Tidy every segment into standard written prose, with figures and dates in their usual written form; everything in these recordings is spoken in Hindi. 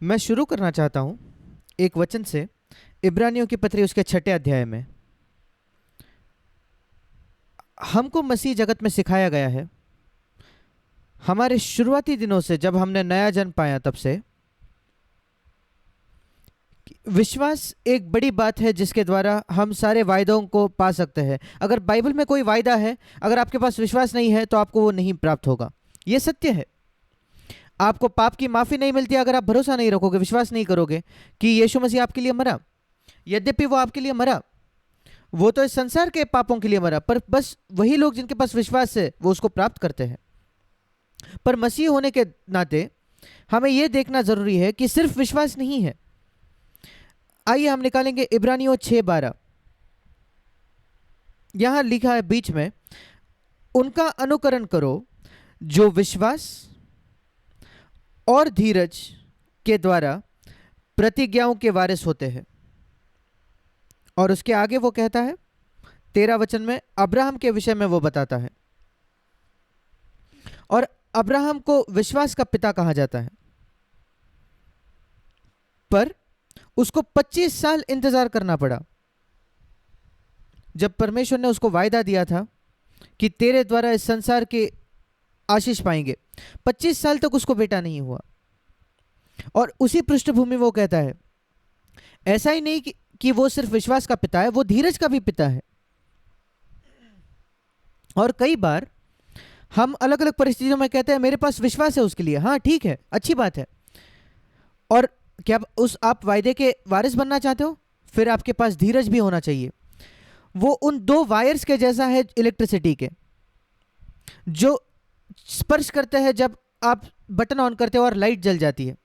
मैं शुरू करना चाहता हूं एक वचन से, इब्रानियों की पत्री उसके 6 अध्याय में। हमको मसीह जगत में सिखाया गया है, हमारे शुरुआती दिनों से, जब हमने नया जन्म पाया तब से, विश्वास एक बड़ी बात है जिसके द्वारा हम सारे वायदों को पा सकते हैं। अगर बाइबल में कोई वायदा है, अगर आपके पास विश्वास नहीं है तो आपको वो नहीं प्राप्त होगा। ये सत्य है। आपको पाप की माफी नहीं मिलती अगर आप भरोसा नहीं रखोगे, विश्वास नहीं करोगे कि यीशु मसीह आपके लिए मरा। यद्यपि वो आपके लिए मरा, वो तो इस संसार के पापों के लिए मरा, पर बस वही लोग जिनके पास विश्वास है वो उसको प्राप्त करते हैं। पर मसीह होने के नाते हमें यह देखना जरूरी है कि सिर्फ विश्वास नहीं है। आइए हम निकालेंगे इब्रानियों 6:12। यहां लिखा है बीच में, उनका अनुकरण करो जो विश्वास और धीरज के द्वारा प्रतिज्ञाओं के वारिस होते हैं। और उसके आगे वो कहता है 13 वचन में, अब्राहम के विषय में वो बताता है। और अब्राहम को विश्वास का पिता कहा जाता है, पर उसको 25 साल इंतजार करना पड़ा। जब परमेश्वर ने उसको वायदा दिया था कि तेरे द्वारा इस संसार के आशीष पाएंगे, 25 साल तक उसको बेटा नहीं हुआ। और उसी पृष्ठभूमि वो कहता है, ऐसा ही नहीं कि वो सिर्फ विश्वास का पिता है, वो धीरज का भी पिता है। और कई बार हम अलग अलग परिस्थितियों में कहते हैं मेरे पास विश्वास है उसके लिए। हाँ ठीक है, अच्छी बात है। और क्या आप वायदे के वारिस बनना चाहते हो, फिर आपके पास धीरज भी होना चाहिए। वो उन 2 वायर्स के जैसा है इलेक्ट्रिसिटी के, जो स्पर्श करते हैं जब आप बटन ऑन करते हो और लाइट जल जाती है।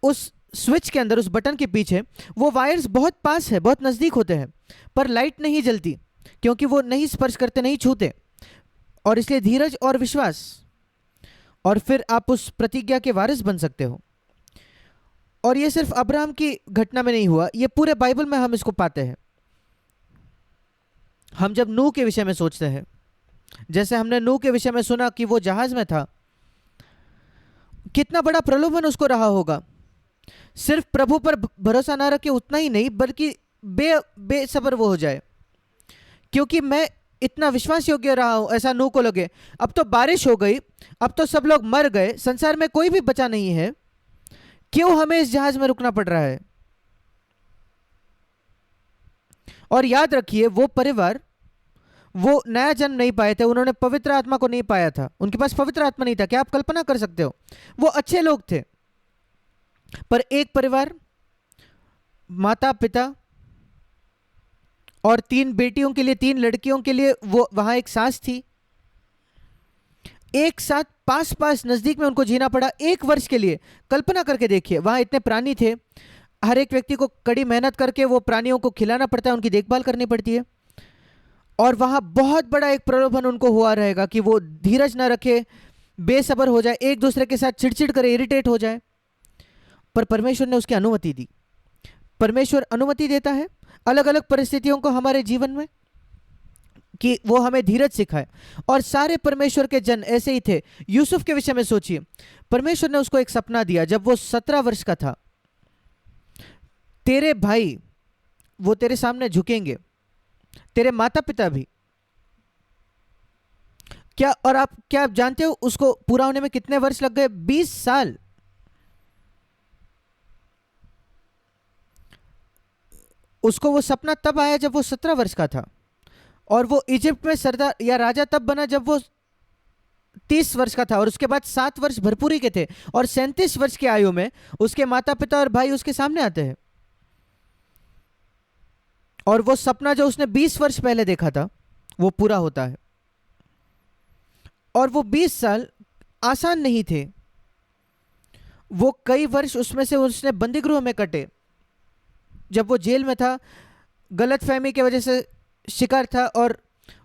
उस स्विच के अंदर, उस बटन के पीछे वो वायर्स बहुत पास है, बहुत नजदीक होते हैं, पर लाइट नहीं जलती क्योंकि वो नहीं स्पर्श करते, नहीं छूते। और इसलिए धीरज और विश्वास, और फिर आप उस प्रतिज्ञा के वारिस बन सकते हो। और ये सिर्फ अब्राहम की घटना में नहीं हुआ, ये पूरे बाइबल में हम इसको पाते हैं। हम जब नूह के विषय में सोचते हैं, जैसे हमने नूह के विषय में सुना कि वो जहाज में था, कितना बड़ा प्रलोभन उसको रहा होगा। सिर्फ प्रभु पर भरोसा ना रखे उतना ही नहीं, बल्कि बेसब्र वो हो जाए, क्योंकि मैं इतना विश्वास योग्य रहा हूं, ऐसा नूह को लगे। अब तो बारिश हो गई, अब तो सब लोग मर गए, संसार में कोई भी बचा नहीं है, क्यों हमें इस जहाज में रुकना पड़ रहा है। और याद रखिए, वो परिवार वो नया जन्म नहीं पाए थे, उन्होंने पवित्र आत्मा को नहीं पाया था, उनके पास पवित्र आत्मा नहीं था। क्या आप कल्पना कर सकते हो? वो अच्छे लोग थे, पर एक परिवार, माता पिता और 3 बेटियों के लिए, 3 लड़कियों के लिए, वो वहां एक सास थी, एक साथ पास पास नजदीक में उनको जीना पड़ा 1 वर्ष के लिए। कल्पना करके देखिए, वहां इतने प्राणी थे, हर एक व्यक्ति को कड़ी मेहनत करके वो प्राणियों को खिलाना पड़ता है, उनकी देखभाल करनी पड़ती है। और वहां बहुत बड़ा एक प्रलोभन उनको हुआ रहेगा कि वो धीरज ना रखे, बेसब्र हो जाए, एक दूसरे के साथ चिड़चिड़ करे, इरिटेट हो जाए। पर परमेश्वर ने उसकी अनुमति दी। परमेश्वर अनुमति देता है अलग अलग परिस्थितियों को हमारे जीवन में, कि वो हमें धीरज सिखाए। और सारे परमेश्वर के जन ऐसे ही थे। यूसुफ के विषय में सोचिए, परमेश्वर ने उसको एक सपना दिया जब वो 17 वर्ष का था। तेरे भाई वो तेरे सामने झुकेंगे, तेरे माता पिता भी। क्या आप जानते हो उसको पूरा होने में कितने वर्ष लग गए? 20 साल। उसको वो सपना तब आया जब वो 17 वर्ष का था, और वो इजिप्ट में सरदार या राजा तब बना जब वो 30 वर्ष का था। और उसके बाद 7 वर्ष भरपूरी के थे, और 37 वर्ष की आयु में उसके माता पिता और भाई उसके सामने आते हैं। और वो सपना जो उसने 20 वर्ष पहले देखा था वो पूरा होता है। और वो 20 साल आसान नहीं थे, वो कई वर्ष उसमें से उसने बंदीगृह में कटे। जब वो जेल में था, गलतफहमी की वजह से शिकार था, और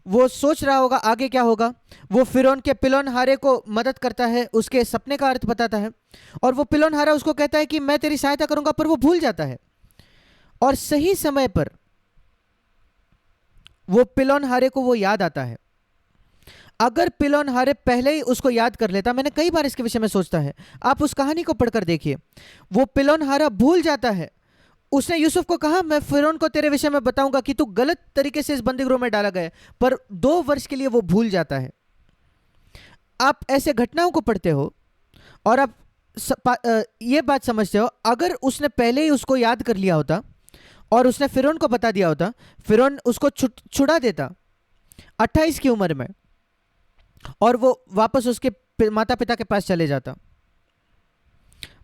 वो सोच रहा होगा आगे क्या होगा। वो फिरौन के पिलौनहारे को मदद करता है, उसके सपने का अर्थ बताता है, और वो पिलौनहारा उसको कहता है कि मैं तेरी सहायता करूंगा, पर वो भूल जाता है। और सही समय पर वो पिलौनहारे को वो याद आता है। अगर पिलोनहारे पहले ही उसको याद कर लेता, मैंने कई बार इसके विषय में सोचता है, आप उस कहानी को पढ़कर देखिए, वो पिलोनहारा भूल जाता है। उसने यूसुफ को कहा मैं फिरौन को तेरे विषय में बताऊंगा कि तू गलत तरीके से इस बंदीगृह में डाला गया है, पर 2 वर्ष के लिए वो भूल जाता है। आप ऐसे घटनाओं को पढ़ते हो और आप ये बात समझते हो, अगर उसने पहले ही उसको याद कर लिया होता और उसने फिरौन को बता दिया होता, फिरौन उसको छुड़ा देता 28 की उम्र में, और वो वापस उसके माता पिता के पास चले जाता।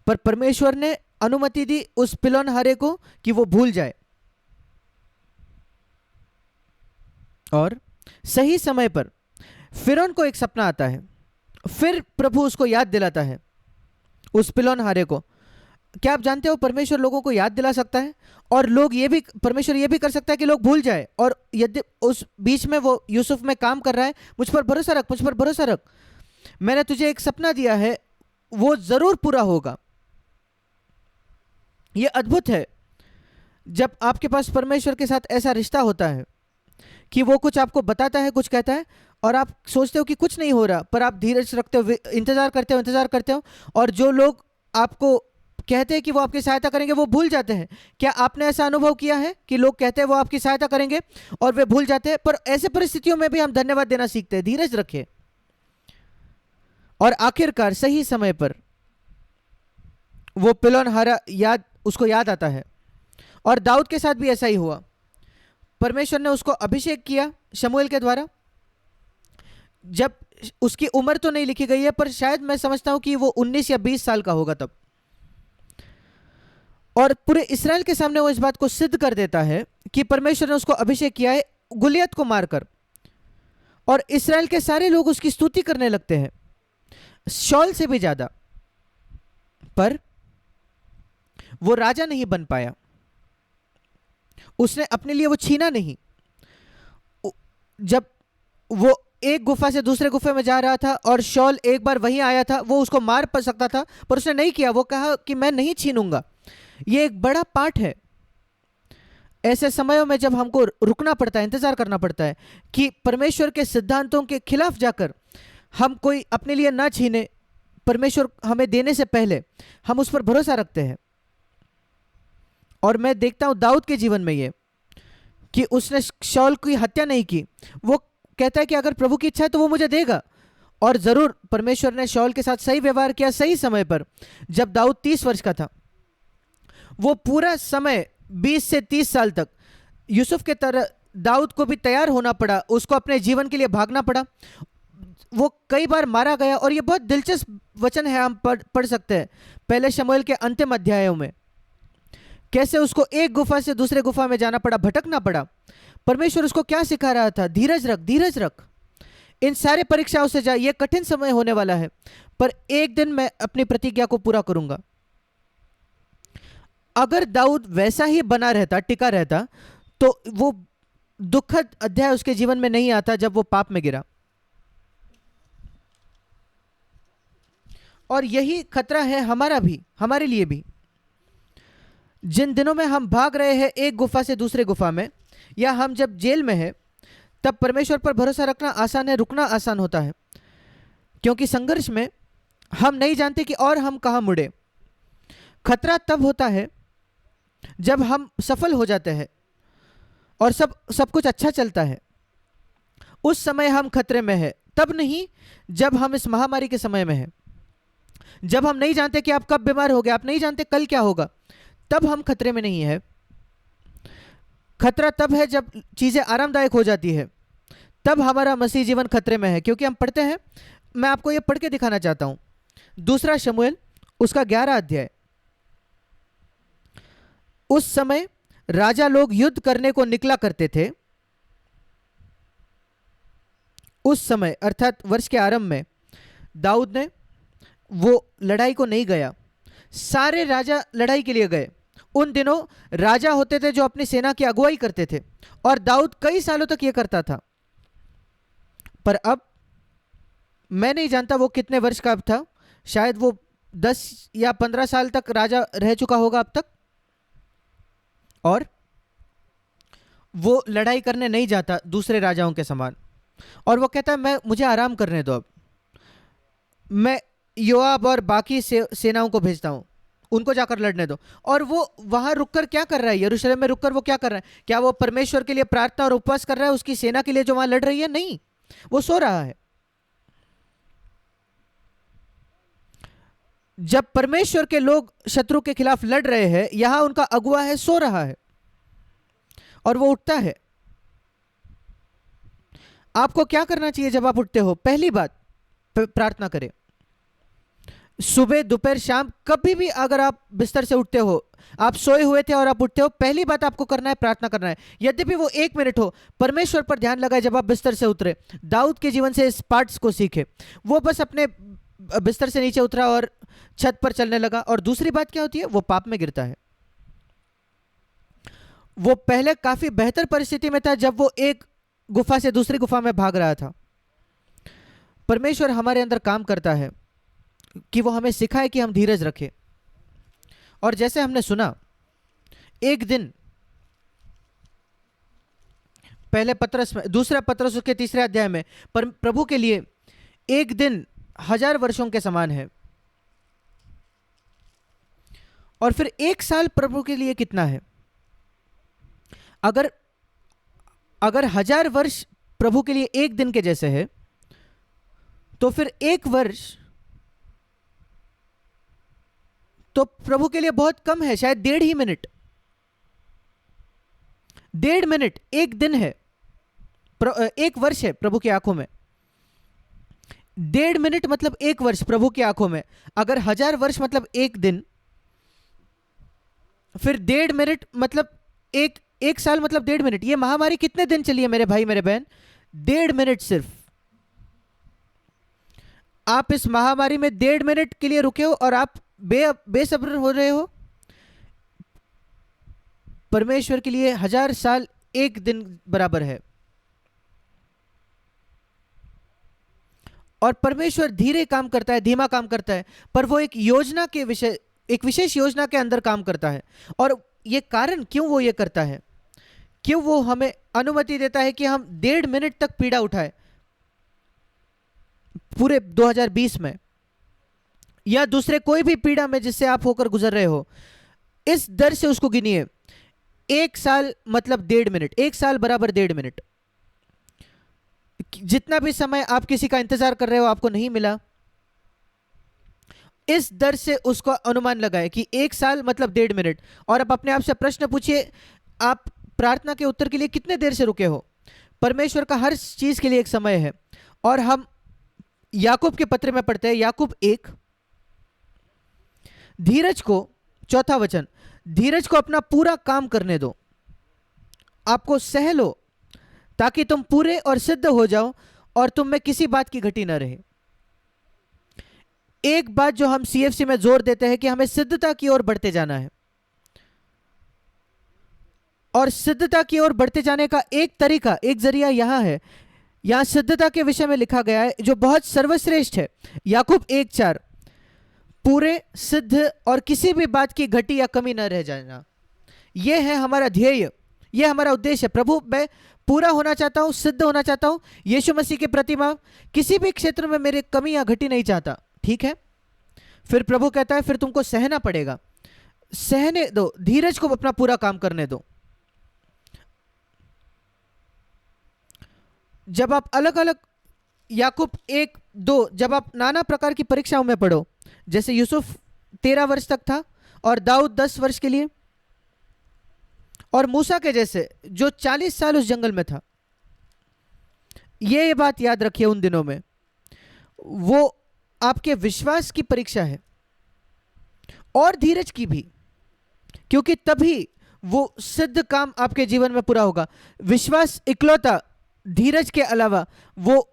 पर परमेश्वर ने अनुमति दी उस पिलोनहारे को कि वो भूल जाए, और सही समय पर फिरौन को एक सपना आता है। फिर प्रभु उसको याद दिलाता है, उस पिलोनहारे को। क्या आप जानते हो परमेश्वर लोगों को याद दिला सकता है, और लोग ये भी, परमेश्वर ये भी कर सकता है कि लोग भूल जाए। और यदि उस बीच में वो यूसुफ में काम कर रहा है, मुझ पर भरोसा रख, मुझ पर भरोसा रख, मैंने तुझे एक सपना दिया है, वो जरूर पूरा होगा। ये अद्भुत है जब आपके पास परमेश्वर के साथ ऐसा रिश्ता होता है कि वो कुछ आपको बताता है, कुछ कहता है, और आप सोचते हो कि कुछ नहीं हो रहा, पर आप धीरज रखते हो, इंतजार करते हो, और जो लोग आपको कहते हैं कि वो आपकी सहायता करेंगे, वो भूल जाते हैं। क्या आपने ऐसा अनुभव किया है कि लोग कहते हैं वो आपकी सहायता करेंगे और वे भूल जाते हैं? पर ऐसे परिस्थितियों में भी हम धन्यवाद देना सीखते हैं, धीरज रखें, और आखिरकार सही समय पर वो पिलोनहारा उसको याद आता है। और दाऊद के साथ भी ऐसा ही हुआ। परमेश्वर ने उसको अभिषेक किया शमूएल के द्वारा, जब उसकी उम्र तो नहीं लिखी गई है, पर शायद मैं समझता हूं कि वो 19 या 20 साल का होगा तब। और पूरे इस्राएल के सामने वो इस बात को सिद्ध कर देता है कि परमेश्वर ने उसको अभिषेक किया है गुलियत को मारकर, और इस्राएल के सारे लोग उसकी स्तुति करने लगते हैं, शौल से भी ज्यादा। पर वो राजा नहीं बन पाया, उसने अपने लिए वो छीना नहीं। जब वो एक गुफा से दूसरे गुफे में जा रहा था और शौल एक बार वहीं आया था, वो उसको मार पा सकता था, पर उसने नहीं किया। वो कहा कि मैं नहीं छीनूंगा। ये एक बड़ा पाठ है। ऐसे समयों में जब हमको रुकना पड़ता है, इंतजार करना पड़ता है कि परमेश्वर के सिद्धांतों के खिलाफ जाकर हम कोई अपने लिए ना छीने, परमेश्वर हमें देने से पहले हम उस पर भरोसा रखते हैं। और मैं देखता हूं दाऊद के जीवन में ये, कि उसने शौल की हत्या नहीं की। वो कहता है कि अगर प्रभु की इच्छा है तो वो मुझे देगा, और जरूर परमेश्वर ने शौल के साथ सही व्यवहार किया सही समय पर। जब दाऊद 30 वर्ष का था, वो पूरा समय 20 से 30 साल तक यूसुफ के तरह दाऊद को भी तैयार होना पड़ा, उसको अपने जीवन के लिए भागना पड़ा। वो कई बार मारा गया, और ये बहुत दिलचस्प वचन है, हम पढ़ सकते हैं पहले शमूएल के अंतिम अध्यायों में, कैसे उसको एक गुफा से दूसरे गुफा में जाना पड़ा, भटकना पड़ा। परमेश्वर उसको क्या सिखा रहा था? धीरज रख, धीरज रख, इन सारे परीक्षाओं से जा, ये कठिन समय होने वाला है, पर एक दिन मैं अपनी प्रतिज्ञा को पूरा करूंगा। अगर दाऊद वैसा ही बना रहता, टिका रहता, तो वो दुखद अध्याय उसके जीवन में नहीं आता जब वो पाप में गिरा। और यही खतरा है हमारा भी, हमारे लिए भी। जिन दिनों में हम भाग रहे हैं एक गुफा से दूसरे गुफा में, या हम जब जेल में हैं, तब परमेश्वर पर भरोसा रखना आसान है, रुकना आसान होता है, क्योंकि संघर्ष में हम नहीं जानते कि और हम कहां मुड़े। खतरा तब होता है जब हम सफल हो जाते हैं और सब कुछ अच्छा चलता है, उस समय हम खतरे में हैं। तब नहीं जब हम इस महामारी के समय में हैं, जब हम नहीं जानते कि आप कब बीमार हो गए, आप नहीं जानते कल क्या होगा, तब हम खतरे में नहीं है। खतरा तब है जब चीजें आरामदायक हो जाती है, तब हमारा मसीह जीवन खतरे में है। क्योंकि हम पढ़ते हैं, मैं आपको यह पढ़ के दिखाना चाहता हूं, 2 शमूएल उसका 11 अध्याय। उस समय राजा लोग युद्ध करने को निकला करते थे। उस समय अर्थात वर्ष के आरंभ में दाऊद ने वो लड़ाई को नहीं गया, सारे राजा लड़ाई के लिए गए। उन दिनों राजा होते थे जो अपनी सेना की अगुवाई करते थे, और दाऊद कई सालों तक यह करता था। पर अब मैं नहीं जानता वो कितने वर्ष का अब था, शायद वो 10 या 15 साल तक राजा रह चुका होगा अब तक, और वो लड़ाई करने नहीं जाता दूसरे राजाओं के समान। और वो कहता है मैं मुझे आराम करने दो, अब मैं योआब और बाकी सेनाओं को भेजता हूं, उनको जाकर लड़ने दो। और वो वहां रुककर क्या कर रहा है? यरूशलेम में रुककर वो क्या कर रहा है? क्या वो परमेश्वर के लिए प्रार्थना और उपवास कर रहा है उसकी सेना के लिए जो वहां लड़ रही है? नहीं, वो सो रहा है। जब परमेश्वर के लोग शत्रु के खिलाफ लड़ रहे हैं, यहां उनका अगुआ है, सो रहा है, और वो उठता है। आपको क्या करना चाहिए जब आप उठते हो? पहली बात, प्रार्थना करें। सुबह दोपहर शाम कभी भी अगर आप बिस्तर से उठते हो, आप सोए हुए थे और आप उठते हो, पहली बात आपको करना है प्रार्थना करना है। यद्यपि वो 1 मिनट हो, परमेश्वर पर ध्यान लगाए। जब आप बिस्तर से उतरे, दाऊद के जीवन से इस पार्ट्स को सीखे। वो बस अपने बिस्तर से नीचे उतरा और छत पर चलने लगा। और दूसरी बात क्या होती है? वो पाप में गिरता है। वो पहले काफी बेहतर परिस्थिति में था जब वो एक गुफा से दूसरी गुफा में भाग रहा था। परमेश्वर हमारे अंदर काम करता है कि वो हमें सिखाए कि हम धीरज रखें। और जैसे हमने सुना, एक दिन पहले पत्रस में, दूसरा पत्रस उसके 3 अध्याय में, पर प्रभु के लिए एक दिन 1000 वर्षों के समान है। और फिर 1 साल प्रभु के लिए कितना है? अगर अगर 1000 वर्ष प्रभु के लिए एक दिन के जैसे है, तो फिर 1 वर्ष तो प्रभु के लिए बहुत कम है, शायद 1.5 मिनट। 1.5 मिनट एक दिन है, 1 वर्ष है प्रभु की आंखों में। 1.5 मिनट मतलब 1 वर्ष प्रभु की आंखों में। अगर 1000 वर्ष मतलब एक दिन, फिर 1.5 मिनट मतलब एक साल मतलब 1.5 मिनट। ये महामारी कितने दिन चली है मेरे भाई मेरे बहन? 1.5 मिनट सिर्फ। आप इस महामारी में 1.5 मिनट के लिए रुके हो और आप बेसब्र हो रहे हो। परमेश्वर के लिए 1000 साल एक दिन बराबर है। और परमेश्वर धीरे काम करता है, धीमा काम करता है, पर वो एक योजना के विषय, एक विशेष योजना के अंदर काम करता है। और ये कारण क्यों वो ये करता है, क्यों वो हमें अनुमति देता है कि हम 1.5 मिनट तक पीड़ा उठाए पूरे 2020 में, या दूसरे कोई भी पीड़ा में जिससे आप होकर गुजर रहे हो, इस दर से उसको गिनिए। 1 साल मतलब 1.5 मिनट, 1 साल बराबर 1.5 मिनट। जितना भी समय आप किसी का इंतजार कर रहे हो आपको नहीं मिला, इस दर से उसको अनुमान लगाए कि 1 साल मतलब 1.5 मिनट। और आप अपने आप से प्रश्न पूछिए, आप प्रार्थना के उत्तर के लिए कितने देर से रुके हो? परमेश्वर का हर चीज के लिए एक समय है। और हम याकूब के पत्र में पढ़ते हैं, याकूब 1, धीरज को, 4 वचन, धीरज को अपना पूरा काम करने दो, आपको सह लो, ताकि तुम पूरे और सिद्ध हो जाओ और तुम में किसी बात की घटी न रहे। एक बात जो हम सीएफसी में जोर देते हैं कि हमें सिद्धता की ओर बढ़ते जाना है। और सिद्धता की ओर बढ़ते जाने का एक तरीका, एक जरिया यहां है। यहां सिद्धता के विषय में लिखा गया है जो बहुत सर्वश्रेष्ठ है, याकूब 1:4, पूरे, सिद्ध और किसी भी बात की घटी या कमी न रह जाना। यह है हमारा ध्येय, यह हमारा उद्देश्य है। प्रभु, मैं पूरा होना चाहता हूं, सिद्ध होना चाहता हूं यीशु मसीह के प्रति, मैं किसी भी क्षेत्र में मेरे कमी या घटी नहीं चाहता। ठीक है, फिर प्रभु कहता है फिर तुमको सहना पड़ेगा, सहने दो, धीरज को अपना पूरा काम करने दो। जब आप अलग अलग, याकूब 1:2, जब आप नाना प्रकार की परीक्षाओं में पढ़ो, जैसे यूसुफ 13 वर्ष तक था और दाऊद 10 वर्ष के लिए, और मूसा के जैसे जो 40 साल उस जंगल में था, ये बात याद रखिए, उन दिनों में वो आपके विश्वास की परीक्षा है और धीरज की भी, क्योंकि तभी वो सिद्ध काम आपके जीवन में पूरा होगा। विश्वास इकलौता, धीरज के अलावा वो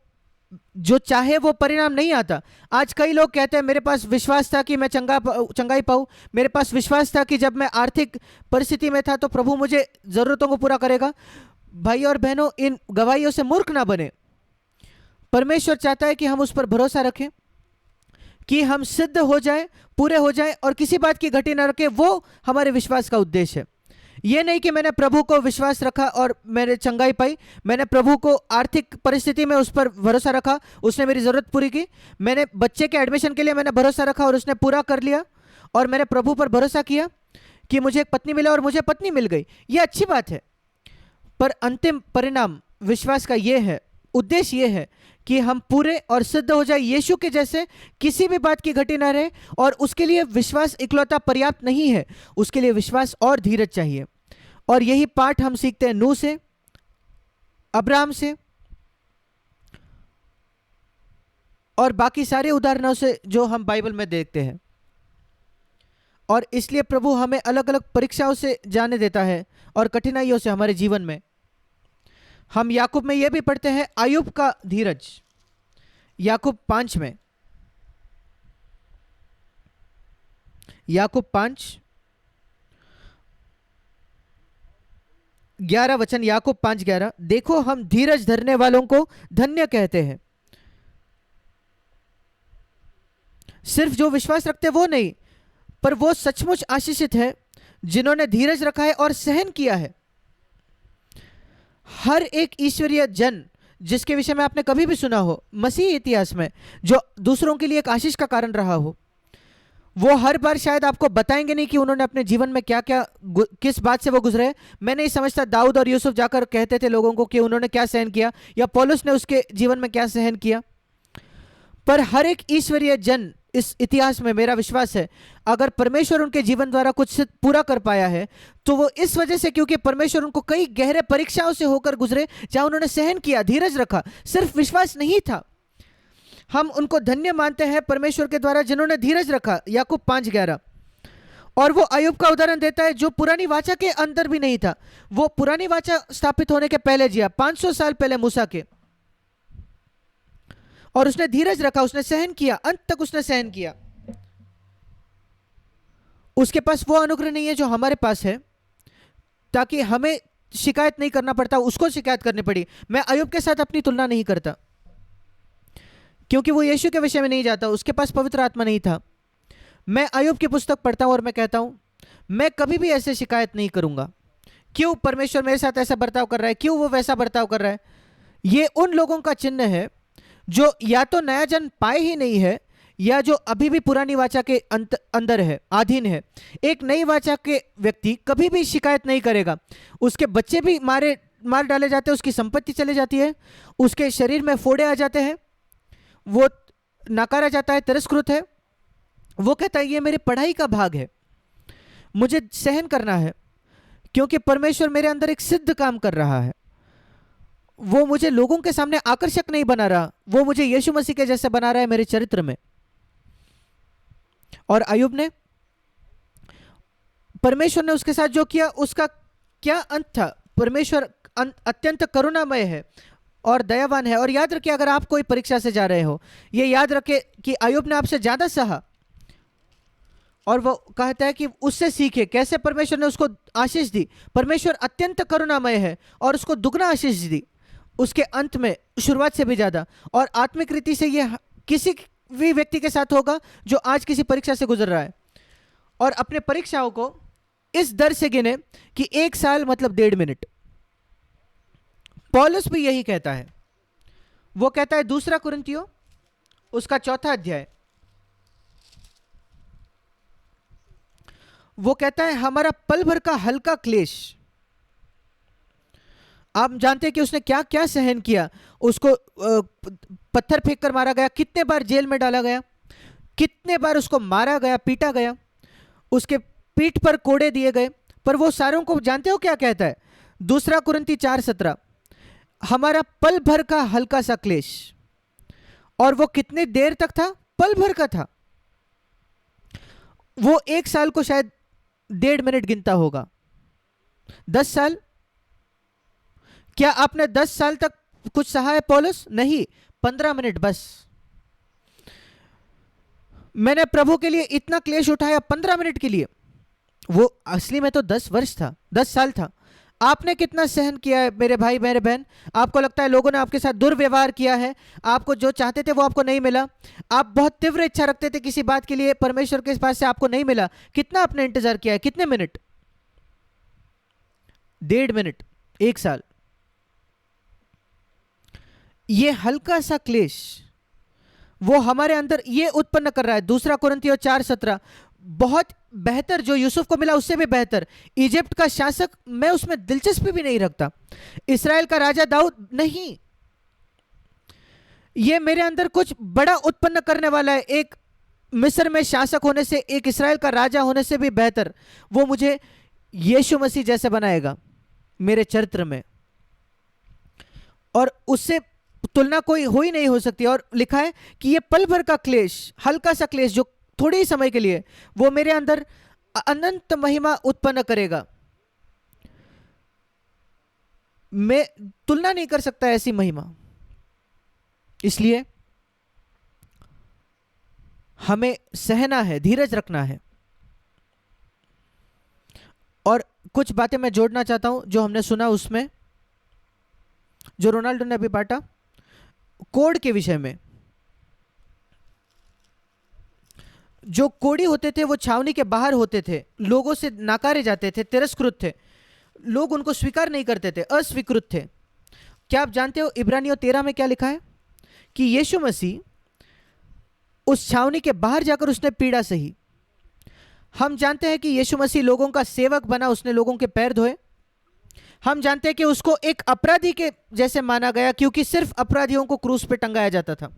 जो चाहे वो परिणाम नहीं आता। आज कई लोग कहते हैं मेरे पास विश्वास था कि मैं चंगाई पाऊं, मेरे पास विश्वास था कि जब मैं आर्थिक परिस्थिति में था तो प्रभु मुझे जरूरतों को पूरा करेगा। भाई और बहनों, इन गवाहियों से मूर्ख ना बने। परमेश्वर चाहता है कि हम उस पर भरोसा रखें कि हम सिद्ध हो जाए, पूरे हो जाए और किसी बात की घटी ना रखें। वो हमारे विश्वास का उद्देश्य है। ये नहीं कि मैंने प्रभु को विश्वास रखा और मैंने चंगाई पाई, मैंने प्रभु को आर्थिक परिस्थिति में उस पर भरोसा रखा, उसने मेरी ज़रूरत पूरी की, मैंने बच्चे के एडमिशन के लिए मैंने भरोसा रखा और उसने पूरा कर लिया, और मैंने प्रभु पर भरोसा किया कि मुझे एक पत्नी मिला और मुझे पत्नी मिल गई। ये अच्छी बात है, पर अंतिम परिणाम विश्वास का ये है, उद्देश्य ये है कि हम पूरे और सिद्ध हो जाए यीशु के जैसे, किसी भी बात की घटी ना रहे। और उसके लिए विश्वास इकलौता पर्याप्त नहीं है, उसके लिए विश्वास और धीरज चाहिए। और यही पाठ हम सीखते हैं नूह से, अब्राहम से और बाकी सारे उदाहरणों से जो हम बाइबल में देखते हैं। और इसलिए प्रभु हमें अलग अलग परीक्षाओं से जाने देता है और कठिनाइयों से हमारे जीवन में। हम याकूब में यह भी पढ़ते हैं अय्यूब का धीरज, याकूब 5 में, याकूब 5:11 वचन, याकूब 5:11, देखो हम धीरज धरने वालों को धन्य कहते हैं। सिर्फ जो विश्वास रखते वो नहीं, पर वो सचमुच आशीषित है जिन्होंने धीरज रखा है और सहन किया है। हर एक ईश्वरीय जन जिसके विषय में आपने कभी भी सुना हो मसीह इतिहास में, जो दूसरों के लिए एक आशीष का कारण रहा हो, वो हर बार शायद आपको बताएंगे नहीं कि उन्होंने अपने जीवन में क्या क्या, किस बात से वो गुजरे। मैं नहीं समझता दाऊद और यूसुफ जाकर कहते थे लोगों को कि उन्होंने क्या सहन किया, या पौलुस ने उसके जीवन में क्या सहन किया। पर हर एक ईश्वरीय जन इस इतिहास में, मेरा विश्वास है, अगर परमेश्वर उनके जीवन द्वारा कुछ पूरा कर पाया है तो वो इस वजह से क्योंकि परमेश्वर उनको कई गहरे परीक्षाओं से होकर गुजरे, जहां उन्होंने सहन किया, धीरज रखा, सिर्फ विश्वास नहीं था। हम उनको धन्य मानते हैं परमेश्वर के द्वारा जिन्होंने धीरज रखा, याकूब 5:11। और वो अय्यूब का उदाहरण देता है जो पुरानी वाचा के अंदर भी नहीं था, वो पुरानी वाचा स्थापित होने के पहले जिया, 500 साल पहले मूसा के, और उसने धीरज रखा, उसने सहन किया, अंत तक उसने सहन किया। उसके पास वो अनुग्रह नहीं है जो हमारे पास है, ताकि हमें शिकायत नहीं करना पड़ता, उसको शिकायत करनी पड़ी। मैं अय्यूब के साथ अपनी तुलना नहीं करता, क्योंकि वो यीशु के विषय में नहीं जाता, उसके पास पवित्र आत्मा नहीं था। मैं अय्यूब की पुस्तक पढ़ता हूं और मैं कहता हूं मैं कभी भी ऐसे शिकायत नहीं करूंगा, क्यों परमेश्वर मेरे साथ ऐसा बर्ताव कर रहा है, क्यों वो वैसा बर्ताव कर रहा है। ये उन लोगों का चिन्ह है जो या तो नया जन्म पाए ही नहीं है, या जो अभी भी पुरानी वाचा के अंदर है, अधीन है। एक नई वाचा के व्यक्ति कभी भी शिकायत नहीं करेगा, उसके बच्चे भी मार डाले जाते हैं, उसकी संपत्ति चली जाती है, उसके शरीर में फोड़े आ जाते हैं, वो नकारा जाता है, तिरस्कृत है। वो कहता है ये मेरी पढ़ाई का भाग है, मुझे सहन करना है, क्योंकि परमेश्वर मेरे अंदर एक सिद्ध काम कर रहा है। वो मुझे लोगों के सामने आकर्षक नहीं बना रहा, वो मुझे यीशु मसीह के जैसे बना रहा है मेरे चरित्र में। और अय्यूब ने, परमेश्वर ने उसके साथ जो किया उसका क्या अंत था। परमेश्वर अत्यंत करुणामय है और दयावान है। और याद रखिए, अगर आप कोई परीक्षा से जा रहे हो, ये याद रखिए कि अय्यूब ने आपसे ज्यादा सहा, और वो कहता है कि उससे सीखे कैसे परमेश्वर ने उसको आशीष दी। परमेश्वर अत्यंत करुणामय है और उसको दुगना आशीष दी, उसके अंत में शुरुआत से भी ज्यादा। और आत्मिक रीति से ये किसी भी व्यक्ति के साथ होगा जो आज किसी परीक्षा से गुजर रहा है, और अपने परीक्षाओं को इस दर से गिने कि 1 साल मतलब 1.5 मिनट। पौलुस भी यही कहता है, वो कहता है 2 कुरिन्थियों उसका 4 अध्याय, वो कहता है हमारा पल भर का हल्का क्लेश। आप जानते हैं कि उसने क्या क्या सहन किया। उसको पत्थर फेंक कर मारा गया, कितने बार जेल में डाला गया, कितने बार उसको मारा गया, पीटा गया, उसके पीठ पर कोड़े दिए गए। पर वो सारों को जानते हो क्या कहता है, 2 कुरिन्थी 4:17, हमारा पल भर का हल्का सा क्लेश। और वो कितने देर तक था, पल भर का था। वो 1 साल को शायद 1.5 मिनट गिनता होगा। 10 साल, क्या आपने 10 साल तक कुछ सहा है पौलुस? नहीं, 15 मिनट बस। मैंने प्रभु के लिए इतना क्लेश उठाया 15 मिनट के लिए। वो असली में तो 10 वर्ष था, 10 साल था। आपने कितना सहन किया है मेरे भाई मेरे बहन? आपको लगता है लोगों ने आपके साथ दुर्व्यवहार किया है, आपको जो चाहते थे वो आपको नहीं मिला, आप बहुत तीव्र इच्छा रखते थे किसी बात के लिए, परमेश्वर के पास से आपको नहीं मिला। कितना आपने इंतजार किया है, कितने मिनट? 1.5 मिनट, 1 साल। ये हल्का सा क्लेश वो हमारे अंदर ये उत्पन्न कर रहा है। 2 कुरिन्थियों 4:17, बहुत बेहतर जो यूसुफ को मिला उससे भी बेहतर। इजिप्ट का शासक मैं उसमें दिलचस्पी भी नहीं रखता, इसराइल का राजा दाऊद नहीं, ये मेरे अंदर कुछ बड़ा उत्पन्न करने वाला है। एक मिस्र में शासक होने से, एक इसराइल का राजा होने से भी बेहतर वो मुझे यीशु मसीह जैसे बनाएगा मेरे चरित्र में, और उससे तुलना कोई हो ही नहीं हो सकती। और लिखा है कि ये पल भर का क्लेश, हल्का सा क्लेश जो थोड़े ही समय के लिए, वो मेरे अंदर अनंत महिमा उत्पन्न करेगा। मैं तुलना नहीं कर सकता ऐसी महिमा। इसलिए हमें सहना है, धीरज रखना है। और कुछ बातें मैं जोड़ना चाहता हूं जो हमने सुना उसमें, जो रोनाल्डो ने अभी बांटा कोड के विषय में। जो कोड़ी होते थे वो छावनी के बाहर होते थे, लोगों से नाकारे जाते थे, तिरस्कृत थे, लोग उनको स्वीकार नहीं करते थे, अस्वीकृत थे। क्या आप जानते हो इब्रानियों 13 में क्या लिखा है कि यीशु मसीह उस छावनी के बाहर जाकर उसने पीड़ा सही। हम जानते हैं कि यीशु मसीह लोगों का सेवक बना, उसने लोगों के पैर धोए। हम जानते हैं कि उसको एक अपराधी के जैसे माना गया क्योंकि सिर्फ अपराधियों को क्रूस पे टंगाया जाता था।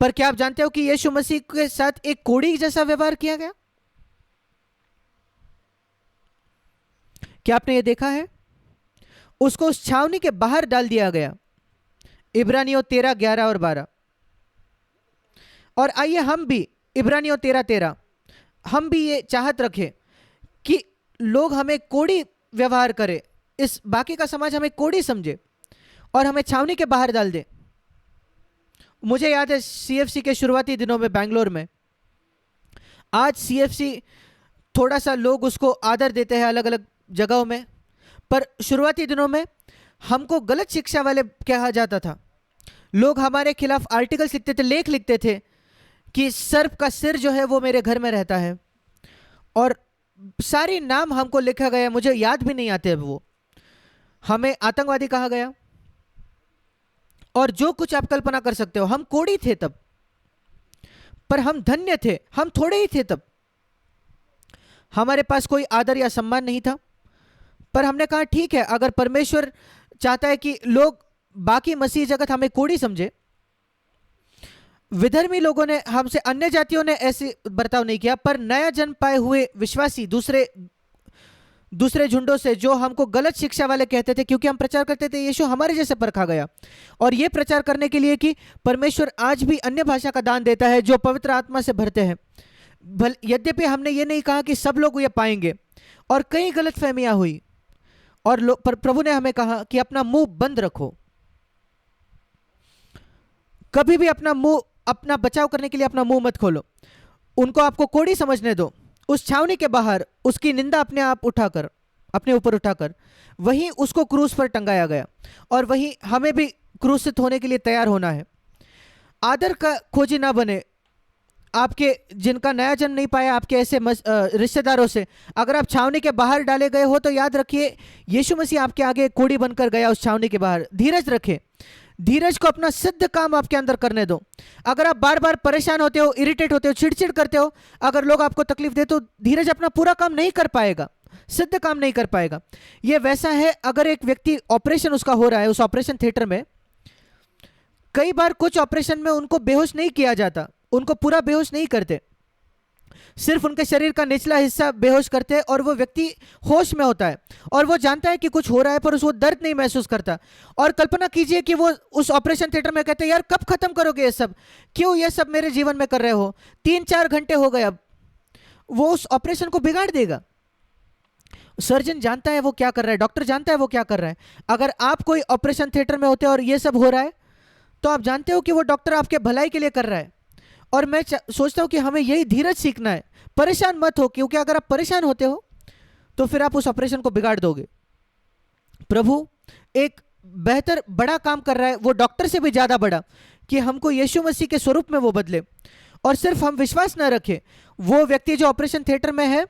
पर क्या आप जानते हो कि यीशु मसीह के साथ एक कोड़ी जैसा व्यवहार किया गया? क्या आपने ये देखा है? उसको उस छावनी के बाहर डाल दिया गया। इब्रानियों 13, 11 और 12। और आइए हम भी इब्रानियों 13, 13 हम भी ये चाहत रखें कि लोग हमें कोड़ी व्यवहार करे, इस बाकी का समाज हमें कोड़ी समझे और हमें छावनी के बाहर डाल दे। मुझे याद है सीएफसी के शुरुआती दिनों में बेंगलोर में, आज सीएफसी थोड़ा सा लोग उसको आदर देते हैं अलग अलग जगहों में, पर शुरुआती दिनों में हमको गलत शिक्षा वाले कहा जाता था। लोग हमारे खिलाफ आर्टिकल्स लिखते थे, लेख लिखते थे कि सर्प का सिर जो है वो मेरे घर में रहता है, और सारे नाम हमको लिखा गया, मुझे याद भी नहीं आते अब वो। हमें आतंकवादी कहा गया और जो कुछ आप कल्पना कर सकते हो। हम कोड़ी थे तब, पर हम धन्य थे, हम थोड़े ही थे तब, हमारे पास कोई आदर या सम्मान नहीं था। पर हमने कहा ठीक है, अगर परमेश्वर चाहता है कि लोग बाकी मसीह जगत हमें कोड़ी समझे। विधर्मी लोगों ने हमसे, अन्य जातियों ने ऐसे बर्ताव नहीं किया, पर नया जन्म पाए हुए विश्वासी दूसरे झुंडों से जो हमको गलत शिक्षा वाले कहते थे, क्योंकि हम प्रचार करते थे यीशु हमारे जैसे परखा गया, और यह प्रचार करने के लिए कि परमेश्वर आज भी अन्य भाषा का दान देता है जो पवित्र आत्मा से भरते हैं। यद्यपि हमने ये नहीं कहा कि सब लोग ये पाएंगे, और कई गलतफहमियां हुई, और पर प्रभु ने हमें कहा कि अपना मुंह बंद रखो, कभी भी अपना बचाव करने के लिए अपना मुंह मत खोलो। उनको आपको कोड़ी समझने दो। उस छावनी के बाहर उसकी निंदा अपने ऊपर उठाकर वहीं उसको क्रूस पर टंगाया गया, और वहीं हमें भी क्रूसित होने के लिए तैयार होना है। आदर का खोजी ना बने आपके, जिनका नया जन्म नहीं पाया, आपके ऐसे रिश्तेदारों से अगर आप छावनी के बाहर डाले गए हो तो याद रखिए यीशु मसीह आपके आगे कोड़ी बनकर गया उस छावनी के बाहर। धीरज रखें, धीरज को अपना सिद्ध काम आपके अंदर करने दो। अगर आप बार बार परेशान होते हो, इरिटेट होते हो, चिड़चिड़ करते हो, अगर लोग आपको तकलीफ दे तो धीरज अपना पूरा काम नहीं कर पाएगा, सिद्ध काम नहीं कर पाएगा। यह वैसा है अगर एक व्यक्ति ऑपरेशन उसका हो रहा है, उस ऑपरेशन थिएटर में कई बार कुछ ऑपरेशन में उनको बेहोश नहीं किया जाता, उनको पूरा बेहोश नहीं करते, सिर्फ उनके शरीर का निचला हिस्सा बेहोश करते हैं और वो व्यक्ति होश में होता है और वो जानता है कि कुछ हो रहा है, पर उसको दर्द नहीं महसूस करता। और कल्पना कीजिए कि वो उस ऑपरेशन थिएटर में कहते हैं यार कब खत्म करोगे ये सब, क्यों ये सब मेरे जीवन में कर रहे हो, 3-4 घंटे हो गए। अब वो उस ऑपरेशन को बिगाड़ देगा। सर्जन जानता है वो क्या कर रहा है, डॉक्टर जानता है वो क्या कर रहा है। अगर आप कोई ऑपरेशन थिएटर में होते और ये सब हो रहा है तो आप जानते हो कि वो डॉक्टर आपके भलाई के लिए कर रहा है। और मैं सोचता हूं कि हमें यही धीरज सीखना है। परेशान मत हो, क्योंकि अगर आप परेशान होते हो तो फिर आप उस ऑपरेशन को बिगाड़ दोगे। प्रभु एक बेहतर बड़ा काम कर रहा है, वो डॉक्टर से भी ज्यादा बड़ा, कि हमको यीशु मसीह के स्वरूप में वो बदले और सिर्फ हम विश्वास ना रखें, वो व्यक्ति जो ऑपरेशन थिएटर में है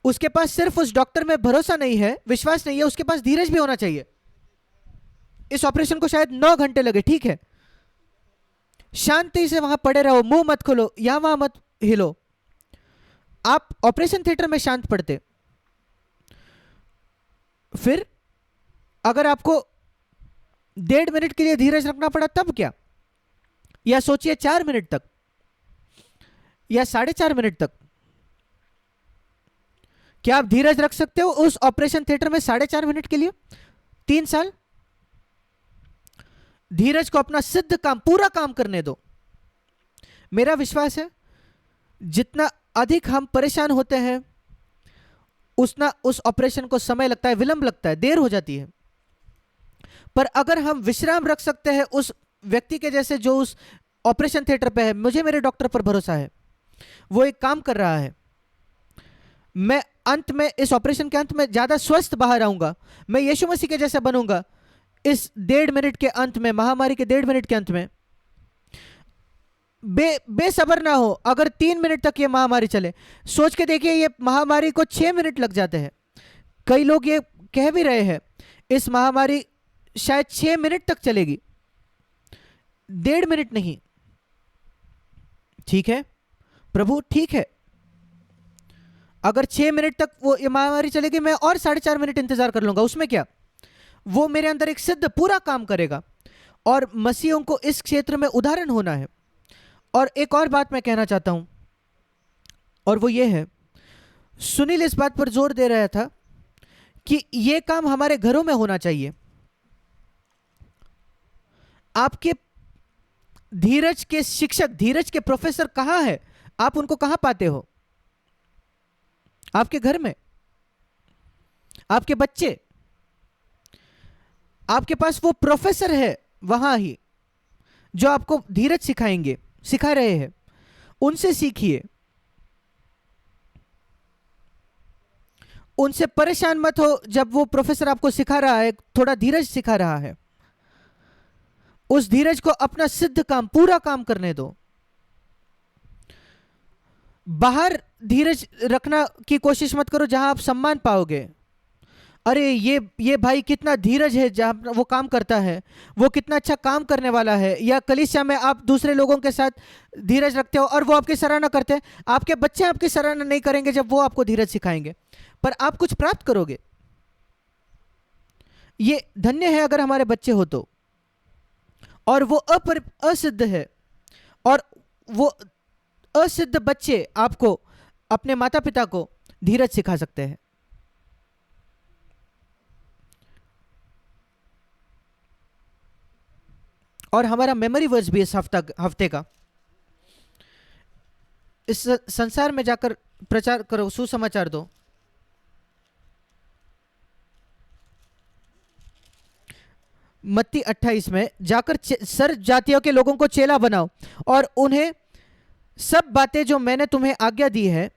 उसके पास सिर्फ उस डॉक्टर में भरोसा नहीं है, विश्वास नहीं है, उसके पास धीरज भी होना चाहिए। इस ऑपरेशन को शायद 9 घंटे लगे, ठीक है, शांति से वहां पड़े रहो, मुंह मत खोलो, यहां वहां मत हिलो। आप ऑपरेशन थिएटर में शांत पड़ते, फिर अगर आपको 1.5 मिनट के लिए धीरज रखना पड़ा तब क्या? या सोचिए 4 मिनट तक या 4.5 मिनट तक। क्या आप धीरज रख सकते हो उस ऑपरेशन थिएटर में 4.5 मिनट के लिए? 3 साल? धीरज को अपना सिद्ध काम, पूरा काम करने दो। मेरा विश्वास है जितना अधिक हम परेशान होते हैं उतना उस ऑपरेशन को समय लगता है, विलंब लगता है, देर हो जाती है। पर अगर हम विश्राम रख सकते हैं उस व्यक्ति के जैसे जो उस ऑपरेशन थिएटर पे है, मुझे मेरे डॉक्टर पर भरोसा है, वो एक काम कर रहा है, मैं अंत में, इस ऑपरेशन के अंत में ज्यादा स्वस्थ बाहर आऊंगा, मैं यीशु मसीह के जैसा बनूंगा। इस 1.5 मिनट के अंत में, महामारी के 1.5 मिनट के अंत में बेसब्र ना हो अगर 3 मिनट तक ये महामारी चले। सोच के देखिए, ये महामारी को 6 मिनट लग जाते हैं। कई लोग ये कह भी रहे हैं इस महामारी शायद 6 मिनट तक चलेगी, 1.5 मिनट नहीं। ठीक है प्रभु, ठीक है, अगर 6 मिनट तक वो ये महामारी चलेगी, मैं और 4.5 मिनट इंतजार कर लूंगा, उसमें क्या? वो मेरे अंदर एक सिद्ध पूरा काम करेगा और मसीहों को इस क्षेत्र में उदाहरण होना है। और एक और बात मैं कहना चाहता हूं, और वो ये है, सुनील इस बात पर जोर दे रहा था कि ये काम हमारे घरों में होना चाहिए। आपके धीरज के शिक्षक, धीरज के प्रोफेसर कहां है? आप उनको कहां पाते हो? आपके घर में, आपके बच्चे, आपके पास वो प्रोफेसर है वहां ही जो आपको धीरज सिखाएंगे, सिखा रहे हैं, उनसे सीखिए। उनसे परेशान मत हो जब वो प्रोफेसर आपको सिखा रहा है, थोड़ा धीरज सिखा रहा है, उस धीरज को अपना सिद्ध काम, पूरा काम करने दो। बाहर धीरज रखना की कोशिश मत करो जहां आप सम्मान पाओगे। अरे ये भाई कितना धीरज है, जहां वो काम करता है, वो कितना अच्छा काम करने वाला है। या कलीसिया में आप दूसरे लोगों के साथ धीरज रखते हो और वो आपकी सराहना करते हैं। आपके बच्चे आपकी सराहना नहीं करेंगे जब वो आपको धीरज सिखाएंगे, पर आप कुछ प्राप्त करोगे। ये धन्य है अगर हमारे बच्चे हो तो। और वो असिद्ध है, और वो असिद्ध बच्चे आपको, अपने माता पिता को धीरज सिखा सकते हैं। और हमारा मेमोरी वर्स भी इस हफ्ते का, इस संसार में जाकर प्रचार करो, सुसमाचार दो। मत्ती 28 में जाकर सर जातियों के लोगों को चेला बनाओ और उन्हें सब बातें जो मैंने तुम्हें आज्ञा दी है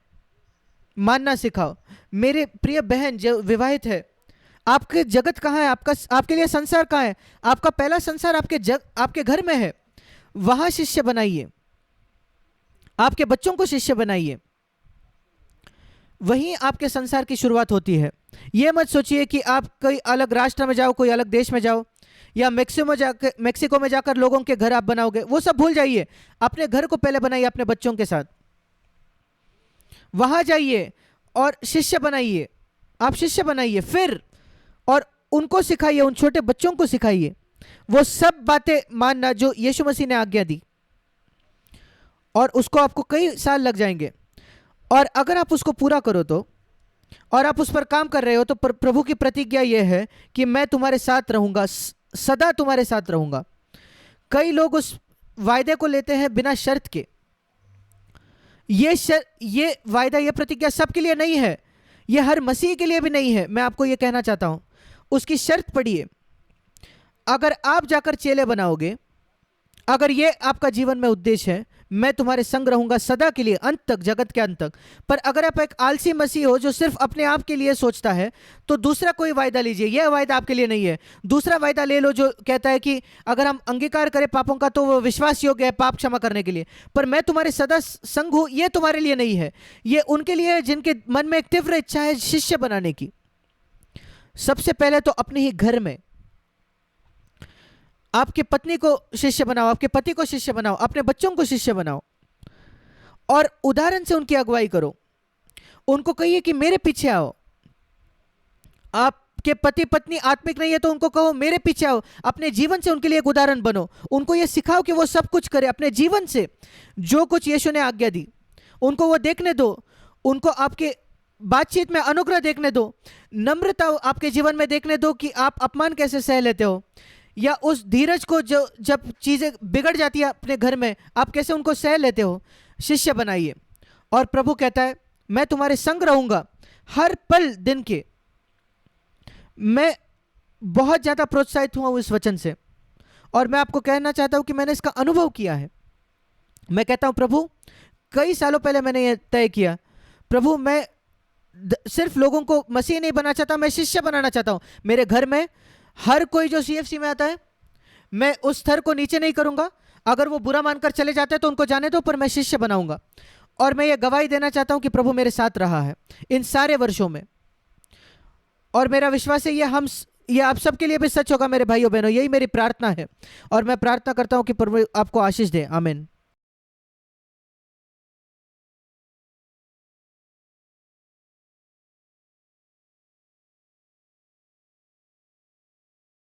मानना सिखाओ। मेरे प्रिय बहन जो विवाहित है, आपके जगत कहाँ है? आपके लिए संसार कहाँ है? आपका पहला संसार आपके घर में है। वहां शिष्य बनाइए, आपके बच्चों को शिष्य बनाइए, वहीं आपके संसार की शुरुआत होती है। यह मत सोचिए कि आप कोई अलग राष्ट्र में जाओ, कोई अलग देश में जाओ, या मेक्सिको में जाकर लोगों के घर आप बनाओगे। वो सब भूल जाइए, अपने घर को पहले बनाइए अपने बच्चों के साथ। वहां जाइए और शिष्य बनाइए, आप शिष्य बनाइए फिर, और उनको सिखाइए, उन छोटे बच्चों को सिखाइए वो सब बातें मानना जो यीशु मसीह ने आज्ञा दी। और उसको आपको कई साल लग जाएंगे, और अगर आप उसको पूरा करो तो, और आप उस पर काम कर रहे हो तो प्रभु की प्रतिज्ञा यह है कि मैं तुम्हारे साथ रहूंगा, सदा तुम्हारे साथ रहूंगा। कई लोग उस वायदे को लेते हैं बिना शर्त के। ये वायदा, ये प्रतिज्ञा सबके लिए नहीं है, ये हर मसीह के लिए भी नहीं है। मैं आपको ये कहना चाहता हूं, उसकी शर्त पढ़िए। अगर आप जाकर चेले बनाओगे, अगर ये आपका जीवन में उद्देश्य है, मैं तुम्हारे संग रहूंगा सदा के लिए, अंत तक, जगत के अंत तक। पर अगर आप एक आलसी मसीह हो जो सिर्फ अपने आप के लिए सोचता है, तो दूसरा कोई वायदा लीजिए, यह वायदा आपके लिए नहीं है। दूसरा वायदा ले लो जो कहता है कि अगर हम अंगीकार करें पापों का तो वो विश्वास योग्य है पाप क्षमा करने के लिए। पर मैं तुम्हारे सदा संग हूं, यह तुम्हारे लिए नहीं है। ये उनके लिए है जिनके मन में एक तीव्र इच्छा है शिष्य बनाने की। सबसे पहले तो अपने ही घर में आपके पत्नी को शिष्य बनाओ, आपके पति को शिष्य बनाओ, अपने बच्चों को शिष्य बनाओ और उदाहरण से उनकी अगुवाई करो। उनको कहिए कि मेरे पीछे आओ। आपके पति पत्नी आत्मिक नहीं है तो उनको कहो मेरे पीछे आओ। अपने जीवन से उनके लिए एक उदाहरण बनो। उनको यह सिखाओ कि वो सब कुछ करे अपने जीवन से, जो कुछ यीशु ने आज्ञा दी उनको वो देखने दो। उनको आपके बातचीत में अनुग्रह देखने दो, नम्रता आपके जीवन में देखने दो कि आप अपमान कैसे सह लेते हो, या उस धीरज को जो जब चीज़ें बिगड़ जाती है अपने घर में आप कैसे उनको सह लेते हो। शिष्य बनाइए। और प्रभु कहता है मैं तुम्हारे संग रहूंगा हर पल दिन के। मैं बहुत ज़्यादा प्रोत्साहित हुआ हूँ इस वचन से और मैं आपको कहना चाहता हूँ कि मैंने इसका अनुभव किया है। मैं कहता हूँ प्रभु, कई सालों पहले मैंने ये तय किया, प्रभु मैं सिर्फ लोगों को मसीह नहीं बनाना चाहता, मैं शिष्य बनाना चाहता हूँ। मेरे घर में हर कोई जो सीएफसी में आता है मैं उस स्तर को नीचे नहीं करूंगा। अगर वो बुरा मानकर चले जाते हैं तो उनको जाने दो, पर मैं शिष्य बनाऊंगा। और मैं ये गवाही देना चाहता हूं कि प्रभु मेरे साथ रहा है इन सारे वर्षों में। और मेरा विश्वास है ये आप सबके लिए भी सच होगा मेरे भाइयों बहनों। यही मेरी प्रार्थना है और मैं प्रार्थना करता हूं कि प्रभु आपको आशीष दे। आमीन।